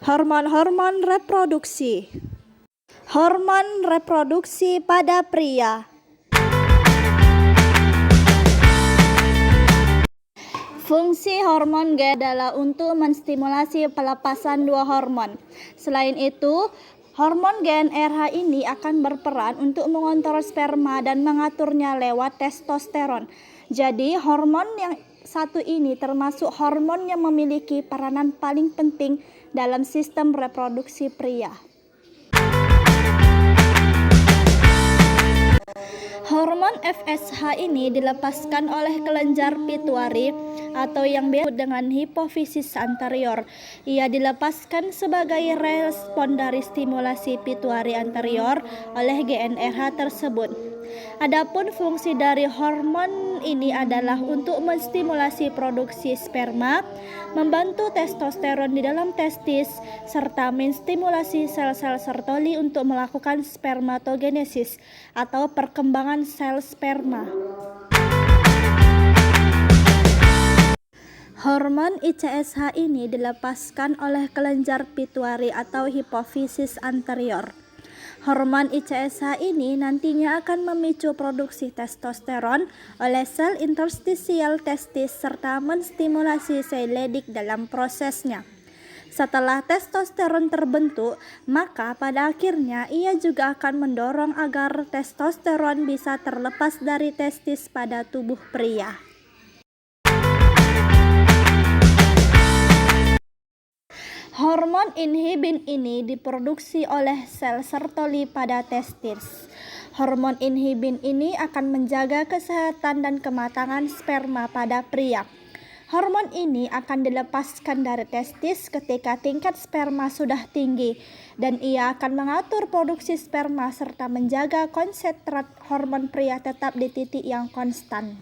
Hormon-hormon reproduksi. Hormon reproduksi pada pria. Fungsi hormon G adalah untuk menstimulasi pelepasan dua hormon. Selain itu, hormon GnRH ini akan berperan untuk mengontrol sperma dan mengaturnya lewat testosteron. Jadi, hormon yang satu ini termasuk hormon yang memiliki peranan paling penting dalam sistem reproduksi pria. Hormon FSH ini dilepaskan oleh kelenjar pituitari atau yang biasa disebut dengan hipofisis anterior. Ia dilepaskan sebagai respon dari stimulasi pituitari anterior oleh GnRH tersebut. Adapun fungsi dari hormon ini adalah untuk menstimulasi produksi sperma, membantu testosteron di dalam testis, serta menstimulasi sel-sel Sertoli untuk melakukan spermatogenesis atau perkembangan sel sperma. Hormon ICSH ini dilepaskan oleh kelenjar pituitari atau hipofisis anterior. Hormon ICSH ini nantinya akan memicu produksi testosteron oleh sel interstisial testis serta menstimulasi sel Leydig dalam prosesnya. Setelah testosteron terbentuk, maka pada akhirnya ia juga akan mendorong agar testosteron bisa terlepas dari testis pada tubuh pria. Hormon inhibin ini diproduksi oleh sel Sertoli pada testis. Hormon inhibin ini akan menjaga kesehatan dan kematangan sperma pada pria. Hormon ini akan dilepaskan dari testis ketika tingkat sperma sudah tinggi dan ia akan mengatur produksi sperma serta menjaga konsentrat hormon pria tetap di titik yang konstan.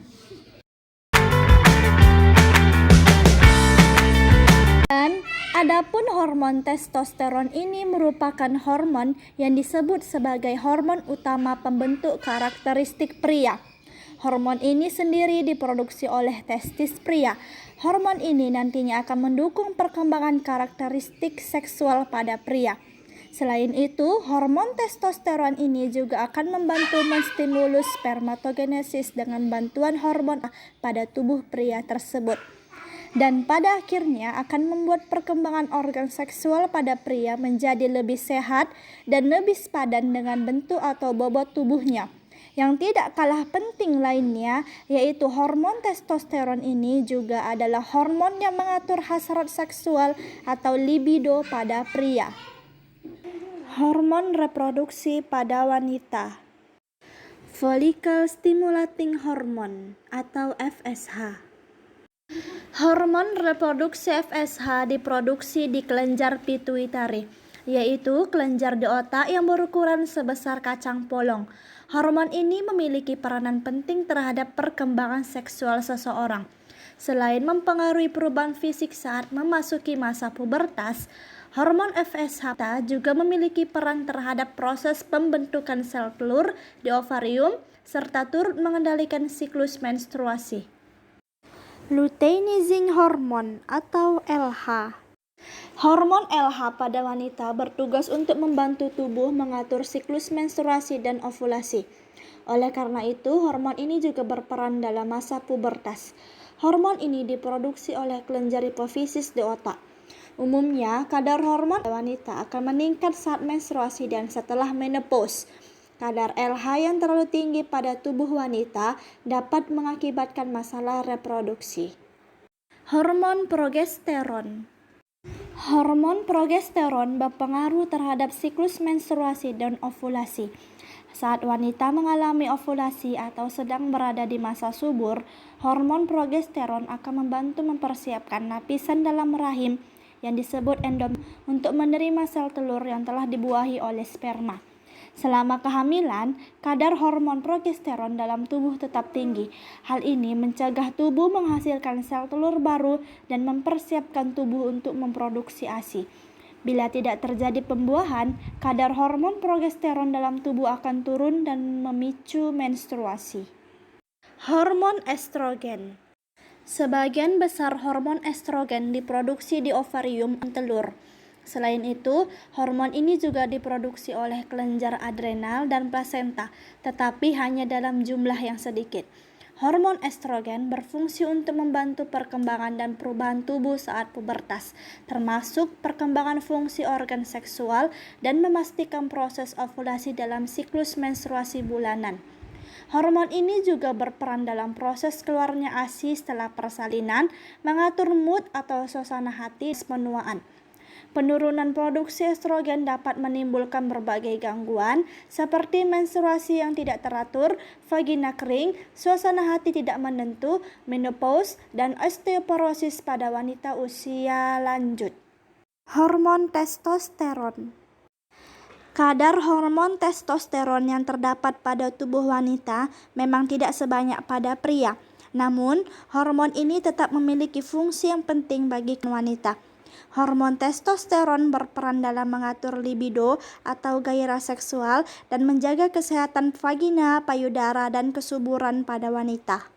Dan adapun hormon testosteron ini merupakan hormon yang disebut sebagai hormon utama pembentuk karakteristik pria. Hormon ini sendiri diproduksi oleh testis pria. Hormon ini nantinya akan mendukung perkembangan karakteristik seksual pada pria. Selain itu, hormon testosteron ini juga akan membantu menstimulus spermatogenesis dengan bantuan hormon pada tubuh pria tersebut. Dan pada akhirnya akan membuat perkembangan organ seksual pada pria menjadi lebih sehat dan lebih sepadan dengan bentuk atau bobot tubuhnya. Yang tidak kalah penting lainnya yaitu hormon testosteron ini juga adalah hormon yang mengatur hasrat seksual atau libido pada pria. Hormon reproduksi pada wanita. Follicle stimulating hormone atau FSH. Hormon reproduksi FSH diproduksi di kelenjar pituitari, yaitu kelenjar di otak yang berukuran sebesar kacang polong. Hormon ini memiliki peranan penting terhadap perkembangan seksual seseorang. Selain mempengaruhi perubahan fisik saat memasuki masa pubertas, hormon FSH juga memiliki peran terhadap proses pembentukan sel telur di ovarium serta turut mengendalikan siklus menstruasi. Luteinizing hormone atau LH. Hormon LH pada wanita bertugas untuk membantu tubuh mengatur siklus menstruasi dan ovulasi. Oleh karena itu, hormon ini juga berperan dalam masa pubertas. Hormon ini diproduksi oleh kelenjar hipofisis di otak. Umumnya, kadar hormon wanita akan meningkat saat menstruasi dan setelah menopause. Kadar LH yang terlalu tinggi pada tubuh wanita dapat mengakibatkan masalah reproduksi. Hormon progesteron. Hormon progesteron berpengaruh terhadap siklus menstruasi dan ovulasi. Saat wanita mengalami ovulasi atau sedang berada di masa subur, hormon progesteron akan membantu mempersiapkan lapisan dalam rahim yang disebut endometrium untuk menerima sel telur yang telah dibuahi oleh sperma. Selama kehamilan, kadar hormon progesteron dalam tubuh tetap tinggi. Hal ini mencegah tubuh menghasilkan sel telur baru dan mempersiapkan tubuh untuk memproduksi ASI. Bila tidak terjadi pembuahan, kadar hormon progesteron dalam tubuh akan turun dan memicu menstruasi. Hormon estrogen. Sebagian besar hormon estrogen diproduksi di ovarium telur. Selain itu, hormon ini juga diproduksi oleh kelenjar adrenal dan plasenta, tetapi hanya dalam jumlah yang sedikit. Hormon estrogen berfungsi untuk membantu perkembangan dan perubahan tubuh saat pubertas, termasuk perkembangan fungsi organ seksual dan memastikan proses ovulasi dalam siklus menstruasi bulanan. Hormon ini juga berperan dalam proses keluarnya ASI setelah persalinan, mengatur mood atau suasana hati penuaan. Penurunan produksi estrogen dapat menimbulkan berbagai gangguan seperti menstruasi yang tidak teratur, vagina kering, suasana hati tidak menentu, menopause, dan osteoporosis pada wanita usia lanjut. Hormon testosteron. Kadar hormon testosteron yang terdapat pada tubuh wanita memang tidak sebanyak pada pria. Namun, hormon ini tetap memiliki fungsi yang penting bagi wanita. Hormon testosteron berperan dalam mengatur libido atau gairah seksual dan menjaga kesehatan vagina, payudara, dan kesuburan pada wanita.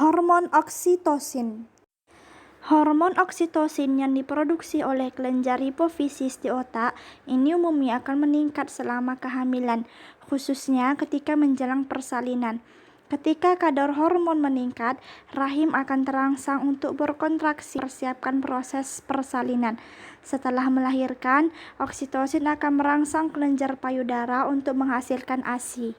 Hormon oksitosin. Hormon oksitosin yang diproduksi oleh kelenjar hipofisis di otak ini umumnya akan meningkat selama kehamilan, khususnya ketika menjelang persalinan. Ketika kadar hormon meningkat, rahim akan terangsang untuk berkontraksi mempersiapkan proses persalinan. Setelah melahirkan, oksitosin akan merangsang kelenjar payudara untuk menghasilkan ASI.